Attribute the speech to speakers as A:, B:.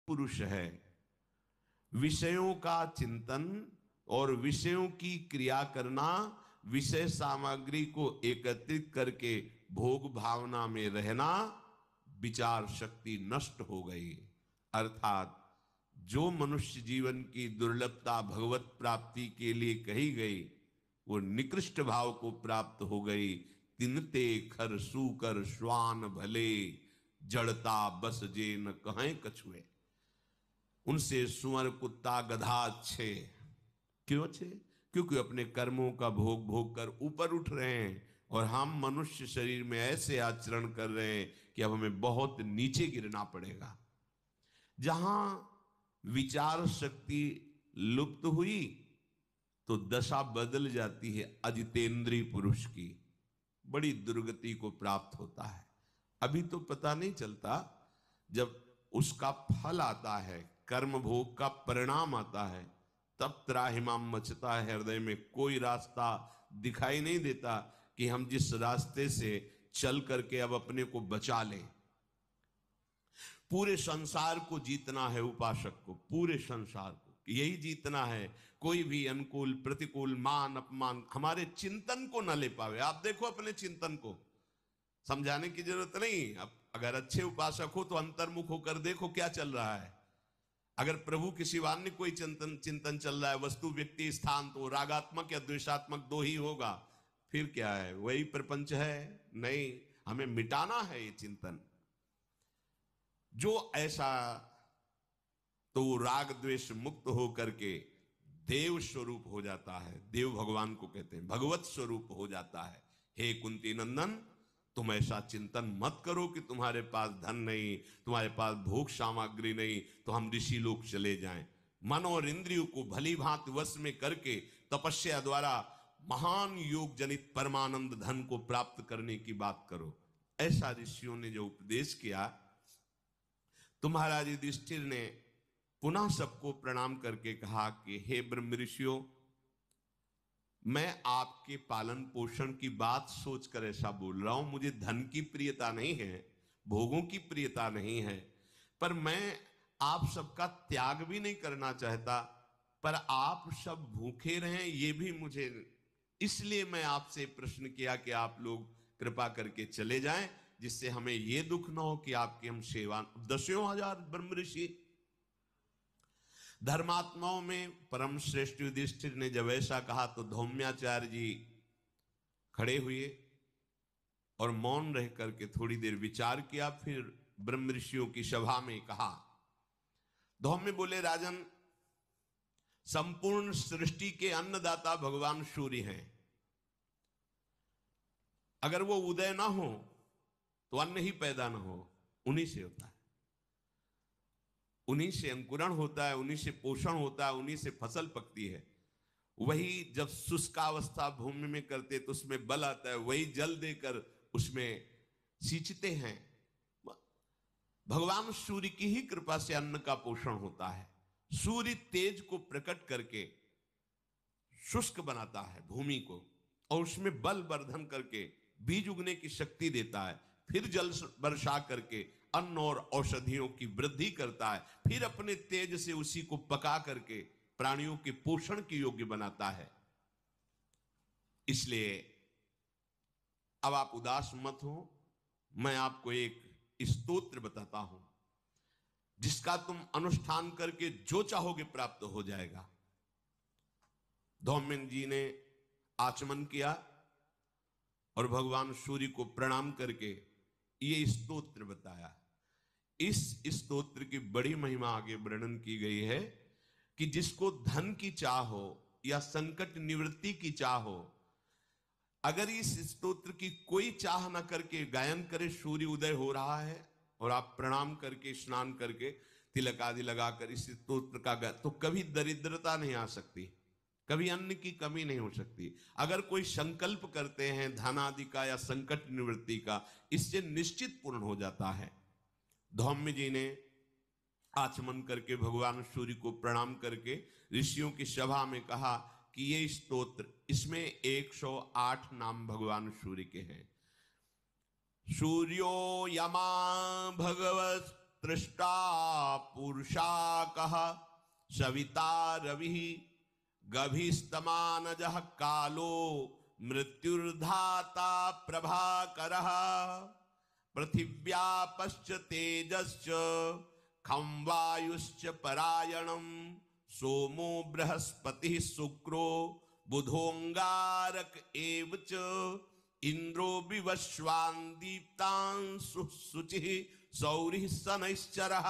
A: पुरुष है। विषयों का चिंतन और विषयों की क्रिया करना, विषय सामग्री को एकत्रित करके भोग भावना में रहना, विचार शक्ति नष्ट हो गई। अर्थात जो मनुष्य जीवन की दुर्लभता भगवत प्राप्ति के लिए कही गई, वो निकृष्ट भाव को प्राप्त हो गई। तिनते खर सूकर श्वान भले, जड़ता बस जे न कहें कछुए। उनसे सुअर कुत्ता गधा अच्छे। क्यों अच्छे? क्योंकि अपने कर्मों का भोग भोग कर ऊपर उठ रहे हैं, और हम मनुष्य शरीर में ऐसे आचरण कर रहे हैं कि अब हमें बहुत नीचे गिरना पड़ेगा। जहां विचार शक्ति लुप्त हुई तो दशा बदल जाती है अजितेंद्रीय पुरुष की, बड़ी दुर्गति को प्राप्त होता है। अभी तो पता नहीं चलता, जब उसका फल आता है, कर्म भोग का परिणाम आता है, तब त्राहिमाम मचता है हृदय में। कोई रास्ता दिखाई नहीं देता कि हम जिस रास्ते से चल करके अब अपने को बचा लें। पूरे संसार को जीतना है उपासक को, पूरे संसार को यही जीतना है। कोई भी अनुकूल प्रतिकूल मान अपमान हमारे चिंतन को न ले पावे। आप देखो अपने चिंतन को, समझाने की जरूरत नहीं। अब अगर अच्छे उपासक हो तो अंतर्मुख होकर देखो क्या चल रहा है। अगर प्रभु के सिवान्य कोई चिंतन चल रहा है, वस्तु व्यक्ति स्थान, तो रागात्मक या द्वेषात्मक दो ही होगा। फिर क्या है? वही प्रपंच है? नहीं, हमें मिटाना है ये चिंतन। जो ऐसा, तो राग द्वेष मुक्त हो करके देव स्वरूप हो जाता है। देव भगवान को कहते हैं, भगवत स्वरूप हो जाता है। हे कुंती नंदन, तुम ऐसा चिंतन मत करो कि तुम्हारे पास धन नहीं, तुम्हारे पास भोग सामग्री नहीं, तो हम ऋषि लोग चले जाएं। मन और इंद्रियों को भली भांति वश में करके तपस्या द्वारा महान योग जनित परमानंद धन को प्राप्त करने की बात करो। ऐसा ऋषियों ने जो उपदेश किया, तो महाराज युधिष्ठिर ने पुनः सबको प्रणाम करके कहा कि हे ब्रह्म ऋषियों, मैं आपके पालन पोषण की बात सोचकर ऐसा बोल रहा हूं। मुझे धन की प्रियता नहीं है, भोगों की प्रियता नहीं है, पर मैं आप सबका त्याग भी नहीं करना चाहता। पर आप सब भूखे रहें ये भी मुझे, इसलिए मैं आपसे प्रश्न किया कि आप लोग कृपा करके चले जाएं, जिससे हमें यह दुख ना हो कि आपकी हम सेवा। 10,000 ब्रह्म ऋषि धर्मात्माओं में परम श्रेष्ठ युधिष्ठिर ने जब ऐसा कहा, तो धौम्याचार्य जी खड़े हुए और मौन रह करके थोड़ी देर विचार किया। फिर ब्रह्म ऋषियों की सभा में कहा, धौम्य बोले, राजन, संपूर्ण सृष्टि के अन्नदाता भगवान सूर्य हैं। अगर वो उदय ना हो तो अन्न ही पैदा ना हो। उन्हीं से होता है, उन्हीं से अंकुरण होता है, उन्हीं से पोषण होता है, उन्हीं से फसल पकती है। वही जब शुष्कावस्था भूमि में करते तो उसमें बल आता है, वही जल देकर उसमें सींचते हैं। भगवान सूर्य की ही कृपा से अन्न का पोषण होता है। सूर्य तेज को प्रकट करके शुष्क बनाता है भूमि को, और उसमें बल वर्धन करके बीज उगने की शक्ति देता है। फिर जल वर्षा करके अन्न और औषधियों की वृद्धि करता है। फिर अपने तेज से उसी को पका करके प्राणियों के पोषण के योग्य बनाता है। इसलिए अब आप उदास मत हो, मैं आपको एक स्तोत्र बताता हूं, जिसका तुम अनुष्ठान करके जो चाहोगे प्राप्त हो जाएगा। धौम्य जी ने आचमन किया और भगवान सूर्य को प्रणाम करके ये स्तोत्र बताया। इस स्तोत्र की बड़ी महिमा आगे वर्णन की गई है कि जिसको धन की चाह हो या संकट निवृत्ति की चाह हो, अगर इस स्तोत्र की कोई चाह न करके गायन करे, सूर्य उदय हो रहा है और आप प्रणाम करके स्नान करके तिलक आदि लगाकर इस स्तोत्र का गाय, तो कभी दरिद्रता नहीं आ सकती, कभी अन्न की कमी नहीं हो सकती। अगर कोई संकल्प करते हैं धन आदि का या संकट निवृत्ति का, इससे निश्चित पूर्ण हो जाता है। धौम्य जी ने आचमन करके भगवान सूर्य को प्रणाम करके ऋषियों की सभा में कहा कि ये स्तोत्र, इसमें 108 नाम भगवान सूर्य के हैं। सूर्यो यमा भगवत त्रष्टा पुरुषाकः सविता रविः गभीस्तमानजः कालो मृत्युर्धाता प्रभाकरः पृथिव्यापश्च तेजश्च खं वायुश्च परायणम् सोमो बृहस्पतिः शुक्रो बुधोंगारक एव च इंद्रो विवस्वान् दीप्तांशुः शुचिः सौरिः शनैश्चरः